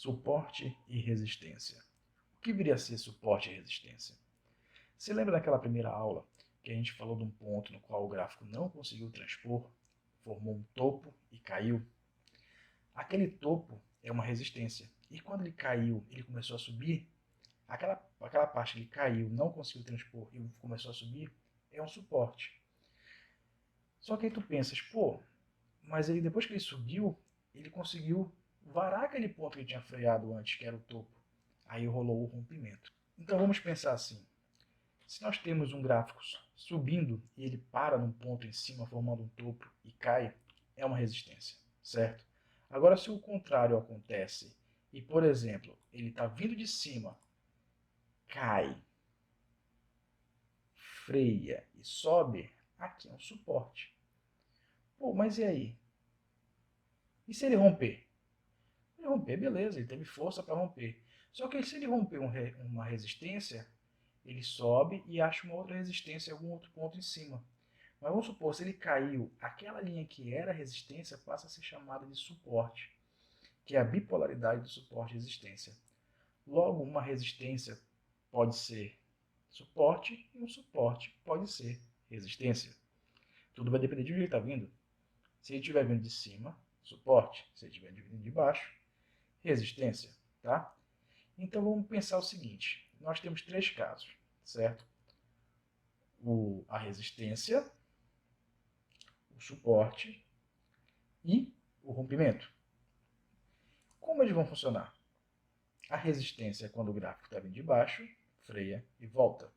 Suporte e resistência. O que viria a ser suporte e resistência? Você lembra daquela primeira aula que a gente falou de um ponto no qual o gráfico não conseguiu transpor, formou um topo e caiu? Aquele topo é uma resistência. E quando ele caiu, ele começou a subir, aquela parte que ele caiu, não conseguiu transpor e começou a subir, é um suporte. Só que aí tu pensas, pô, mas ele depois que ele subiu, ele conseguiu varar aquele ponto que ele tinha freado antes, que era o topo. Aí rolou o rompimento. Então vamos pensar assim, se nós temos um gráfico subindo e ele para num ponto em cima, formando um topo e cai, é uma resistência, certo? Agora, se o contrário acontece e, por exemplo, ele está vindo de cima, cai, freia e sobe, aqui é um suporte. Pô, mas e aí? E se ele romper? Ele romper, beleza, ele teve força para romper. Só que se ele romper uma resistência, ele sobe e acha uma outra resistência em algum outro ponto em cima. Mas vamos supor, se ele caiu, aquela linha que era resistência passa a ser chamada de suporte, que é a bipolaridade do suporte e resistência. Logo, uma resistência pode ser suporte e um suporte pode ser resistência. Tudo vai depender de onde ele está vindo. Se ele estiver vindo de cima, suporte. Se ele estiver vindo de baixo, resistência. Tá? Então vamos pensar o seguinte: nós temos três casos, certo? A resistência, o suporte e o rompimento. Como eles vão funcionar? A resistência é quando o gráfico está vindo de baixo, freia e volta.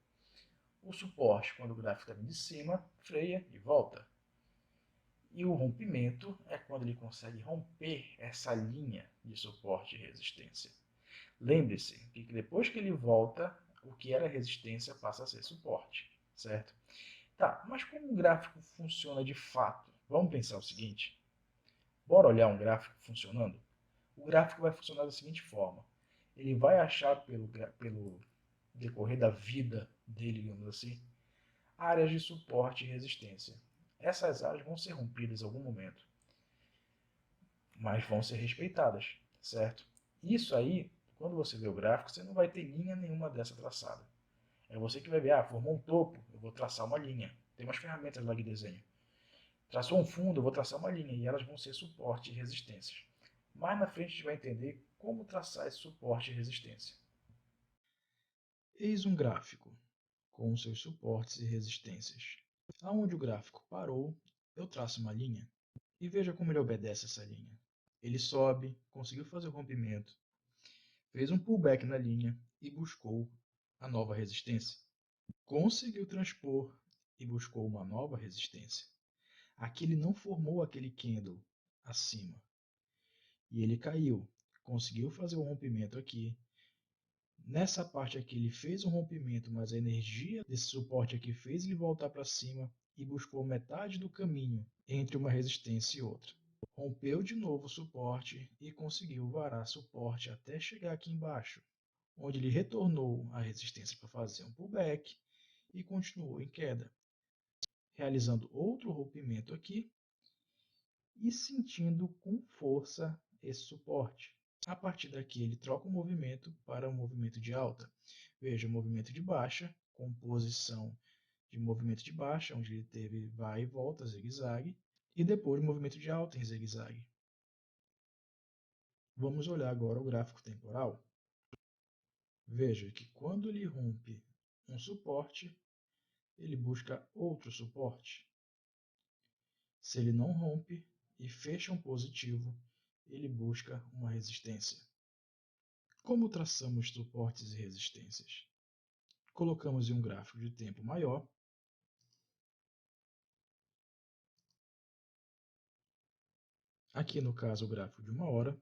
O suporte, quando o gráfico está vindo de cima, freia e volta. E o rompimento é quando ele consegue romper essa linha de suporte e resistência. Lembre-se que depois que ele volta, o que era resistência passa a ser suporte, certo? Tá, mas como o gráfico funciona de fato? Vamos pensar o seguinte. Bora olhar um gráfico funcionando? O gráfico vai funcionar da seguinte forma. Ele vai achar pelo decorrer da vida dele, digamos assim, áreas de suporte e resistência. Essas áreas vão ser rompidas em algum momento, mas vão ser respeitadas, certo? Isso aí, quando você vê o gráfico, você não vai ter linha nenhuma dessa traçada. É você que vai ver, formou um topo, eu vou traçar uma linha. Tem umas ferramentas lá de desenho. Traçou um fundo, eu vou traçar uma linha e elas vão ser suporte e resistências. Mais na frente a gente vai entender como traçar esse suporte e resistência. Eis um gráfico com seus suportes e resistências. Aonde o gráfico parou, eu traço uma linha e veja como ele obedece essa linha. Ele sobe, conseguiu fazer o rompimento, fez um pullback na linha e buscou a nova resistência. Conseguiu transpor e buscou uma nova resistência. Aqui ele não formou aquele candle acima. E ele caiu. Conseguiu fazer o rompimento aqui. Nessa parte aqui ele fez um rompimento, mas a energia desse suporte aqui fez ele voltar para cima e buscou metade do caminho entre uma resistência e outra. Rompeu de novo o suporte e conseguiu varar suporte até chegar aqui embaixo, onde ele retornou à resistência para fazer um pullback e continuou em queda, realizando outro rompimento aqui e sentindo com força esse suporte. A partir daqui ele troca o movimento para um movimento de alta. Veja o movimento de baixa, composição de movimento de baixa, onde ele teve vai e volta, zigue-zague, e depois o movimento de alta em zigue-zague. Vamos olhar agora o gráfico temporal. Veja que quando ele rompe um suporte, ele busca outro suporte. Se ele não rompe e fecha um positivo, ele busca uma resistência. Como traçamos suportes e resistências? Colocamos em um gráfico de tempo maior. Aqui no caso o gráfico de 1 hora.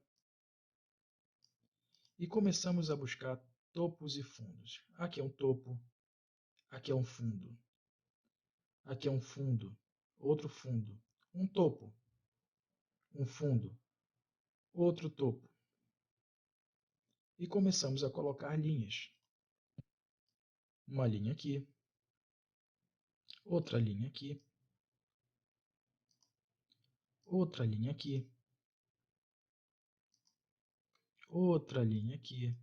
E começamos a buscar topos e fundos. Aqui é um topo, aqui é um fundo, aqui é um fundo, outro fundo, um topo, um fundo, outro topo. E começamos a colocar linhas. Uma linha aqui, outra linha aqui, outra linha aqui, outra linha aqui,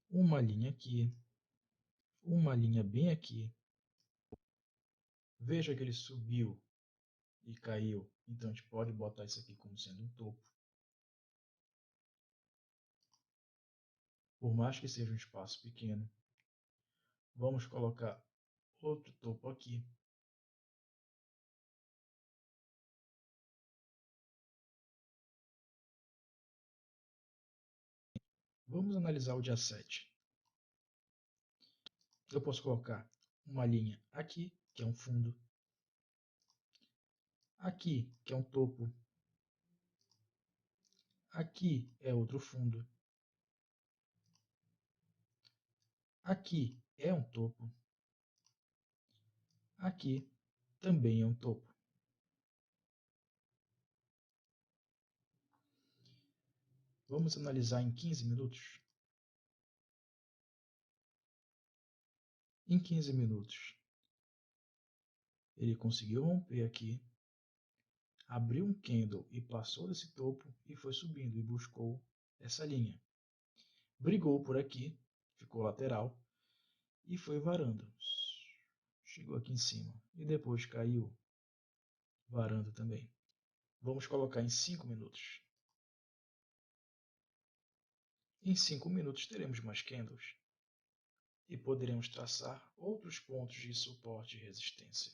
uma linha aqui, uma linha bem aqui. Veja que ele subiu e caiu, então a gente pode botar isso aqui como sendo um topo. Por mais que seja um espaço pequeno, vamos colocar outro topo aqui. Vamos analisar o dia 7. Eu posso colocar uma linha aqui, que é um fundo, aqui, que é um topo, aqui é outro fundo, aqui é um topo, aqui também é um topo. Vamos analisar em 15 minutos? Em 15 minutos, ele conseguiu romper aqui, abriu um candle e passou desse topo e foi subindo e buscou essa linha. Brigou por aqui, ficou lateral e foi varando. Chegou aqui em cima e depois caiu varando também. Vamos colocar em 5 minutos. Em 5 minutos teremos mais candles e poderemos traçar outros pontos de suporte e resistência.